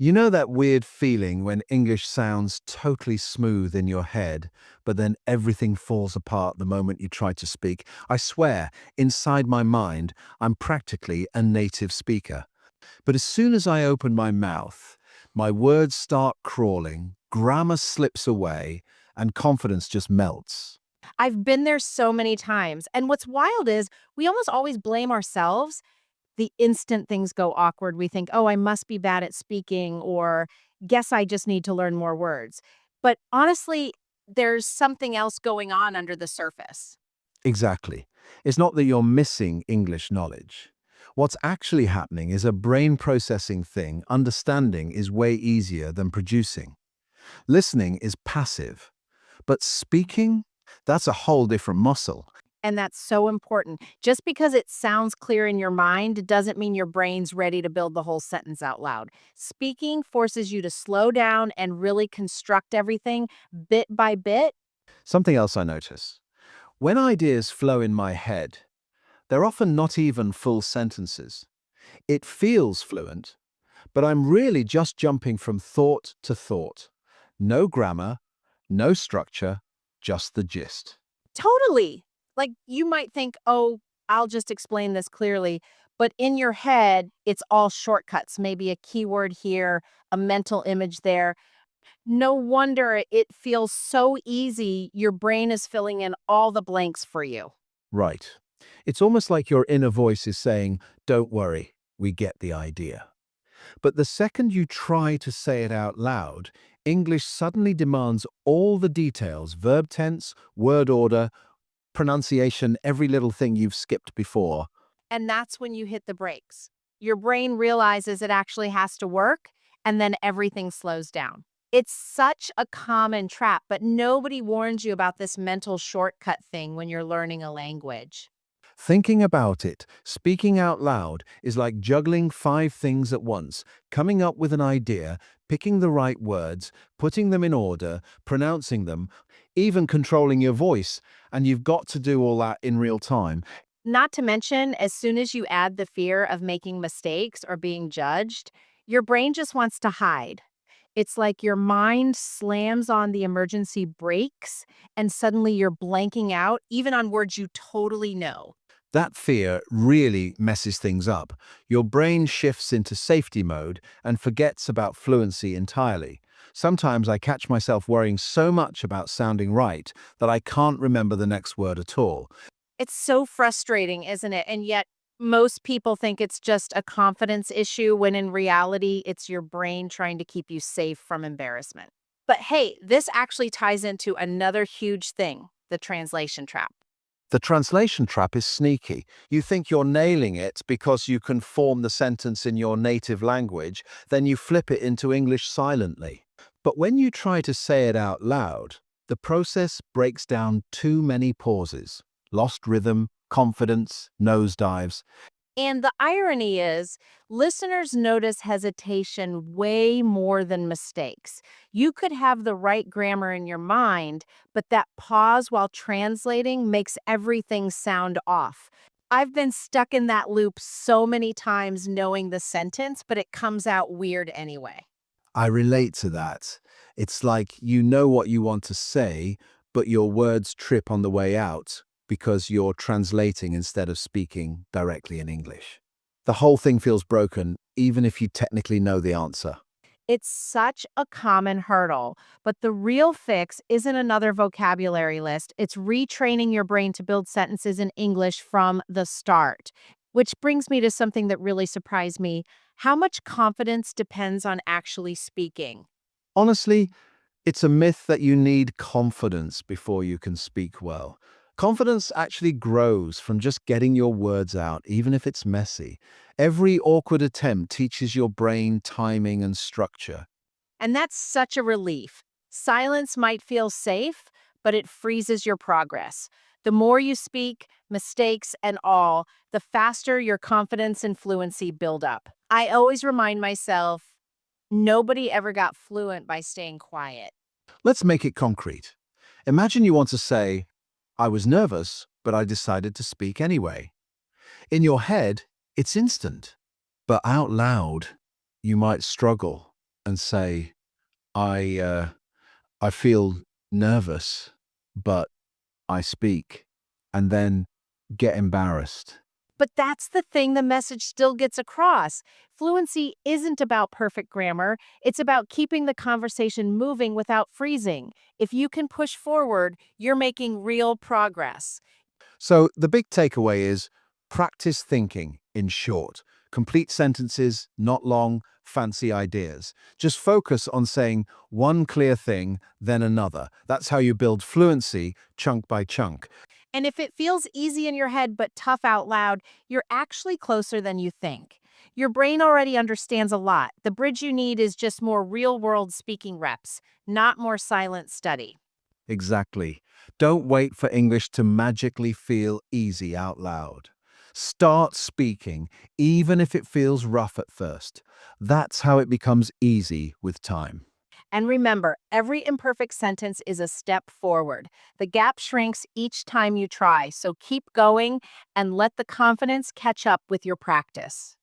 You know that weird feeling when English sounds totally smooth in your head, but then everything falls apart the moment you try to speak? I swear, inside my mind, I'm practically a native speaker. But as soon as I open my mouth, my words start crawling, grammar slips away, and confidence just melts. I've been there so many times. And what's wild is we almost always blame ourselves. The instant things go awkward, we think, oh, I must be bad at speaking, or guess I just need to learn more words. But honestly, there's something else going on under the surface. Exactly. It's not that you're missing English knowledge. What's actually happening is a brain processing thing. Understanding is way easier than producing. Listening is passive, but speaking, that's a whole different muscle. And that's so important. Just because it sounds clear in your mind doesn't mean your brain's ready to build the whole sentence out loud. Speaking forces you to slow down and really construct everything bit by bit. Something else I notice. When ideas flow in my head, they're often not even full sentences. It feels fluent, but I'm really just jumping from thought to thought. No grammar, no structure, just the gist. Totally. Like you might think, oh, I'll just explain this clearly. But in your head, it's all shortcuts, maybe a keyword here, a mental image there. No wonder it feels so easy. Your brain is filling in all the blanks for you. Right. It's almost like your inner voice is saying, don't worry, we get the idea. But the second you try to say it out loud, English suddenly demands all the details, verb tense, word order, pronunciation, every little thing you've skipped before. And that's when you hit the brakes. Your brain realizes it actually has to work, and then everything slows down. It's such a common trap, but nobody warns you about this mental shortcut thing when you're learning a language. Thinking about it, speaking out loud, is like juggling five things at once, coming up with an idea, picking the right words, putting them in order, pronouncing them, even controlling your voice, and you've got to do all that in real time. Not to mention, as soon as you add the fear of making mistakes or being judged, your brain just wants to hide. It's like your mind slams on the emergency brakes and suddenly you're blanking out, even on words you totally know. That fear really messes things up. Your brain shifts into safety mode and forgets about fluency entirely. Sometimes I catch myself worrying so much about sounding right that I can't remember the next word at all. It's so frustrating, isn't it? And yet, most people think it's just a confidence issue when in reality, it's your brain trying to keep you safe from embarrassment. But hey, this actually ties into another huge thing, the translation trap. The translation trap is sneaky. You think you're nailing it because you can form the sentence in your native language, then you flip it into English silently. But when you try to say it out loud, the process breaks down too many pauses. Lost rhythm, confidence, nosedives. And the irony is, listeners notice hesitation way more than mistakes. You could have the right grammar in your mind, but that pause while translating makes everything sound off. I've been stuck in that loop so many times knowing the sentence, but it comes out weird anyway. I relate to that. It's like you know what you want to say, but your words trip on the way out because you're translating instead of speaking directly in English. The whole thing feels broken, even if you technically know the answer. It's such a common hurdle, but the real fix isn't another vocabulary list. It's retraining your brain to build sentences in English from the start. Which brings me to something that really surprised me. How much confidence depends on actually speaking? Honestly, it's a myth that you need confidence before you can speak well. Confidence actually grows from just getting your words out, even if it's messy. Every awkward attempt teaches your brain timing and structure. And that's such a relief. Silence might feel safe, but it freezes your progress. The more you speak, mistakes and all, the faster your confidence and fluency build up. I always remind myself nobody ever got fluent by staying quiet. Let's make it concrete. Imagine you want to say, I was nervous, but I decided to speak anyway. In your head, it's instant, but out loud, you might struggle. and say, I, uh, I feel nervous, but I speak, and then get embarrassed. But that's the thing, the message still gets across. Fluency isn't about perfect grammar, it's about keeping the conversation moving without freezing. If you can push forward, you're making real progress. So the big takeaway is practice thinking in short, complete sentences, not long, fancy ideas. Just focus on saying one clear thing, then another. That's how you build fluency chunk by chunk. And if it feels easy in your head but tough out loud, you're actually closer than you think. Your brain already understands a lot. The bridge you need is just more real world speaking reps, not more silent study. Exactly. Don't wait for English to magically feel easy out loud. Start speaking, even if it feels rough at first. That's how it becomes easy with time. And remember, every imperfect sentence is a step forward. The gap shrinks each time you try, so keep going and let the confidence catch up with your practice.